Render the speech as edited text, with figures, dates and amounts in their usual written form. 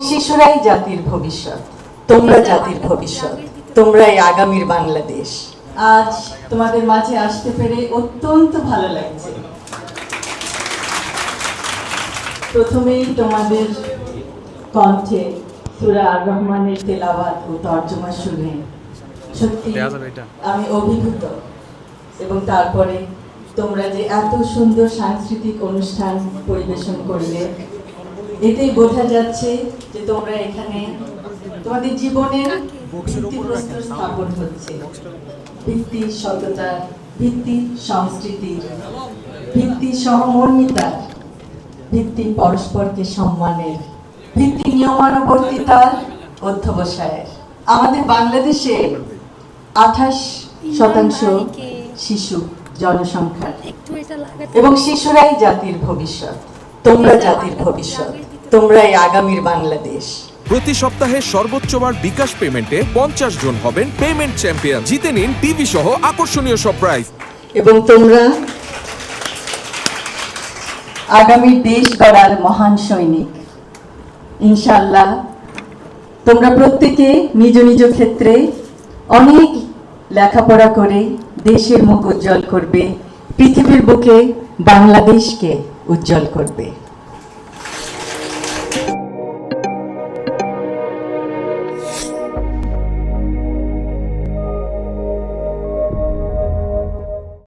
শিশুরাই জাতির ভবিষ্যৎ। তোমরা জাতির ভবিষ্যৎ, তোমরাই আগামীর বাংলাদেশ। আজ তোমাদের মাঝে আসতে পেরে অত্যন্ত ভালো লাগছে। প্রথমেই তোমাদের কণ্ঠে সূরা আর রহমানের তেলাওয়াত ও তর্জমা শুনে সত্যি আমি অভিভূত, এবং তারপরে তোমরা যে এত সুন্দর সাংস্কৃতিক অনুষ্ঠান পরিবেশন করলে, এতেই বোঝা যাচ্ছে যে তোমরা এখানে তোমাদের জীবনের ভিত্তিপ্রস্তর স্থাপন হচ্ছে। ভিত্তি সততার, ভিত্তি সংস্কৃতির, ভিত্তি সহমর্মিতার, ভিত্তি পরস্পরকে সম্মানের, ভিত্তি নিয়মানুবর্তিতার, অধ্যবসায়ের। আমাদের বাংলাদেশে 28% শিশু জনসংখ্যার, এবং শিশুরাই জাতির ভবিষ্যৎ। তোমরা জাতির ভবিষ্যৎ, তোমরাই আগামীর বাংলাদেশ। প্রতি সপ্তাহে সর্বোচ্চবার বিকাশ পেমেন্টে 50 জন হবেন পেমেন্ট চ্যাম্পিয়ন। জিতে নিন টিভি সহ আকর্ষণীয় সব প্রাইজ। এবং তোমরা আগামী দেশ গড়ার মহান সৈনিক। ইনশাআল্লাহ তোমরা প্রত্যেকে নিজ নিজ ক্ষেত্রে অনেক লেখাপড়া করে দেশের মুখ উজ্জ্বল করবে, পৃথিবীর বুকে বাংলাদেশকে উজ্জ্বল করবে।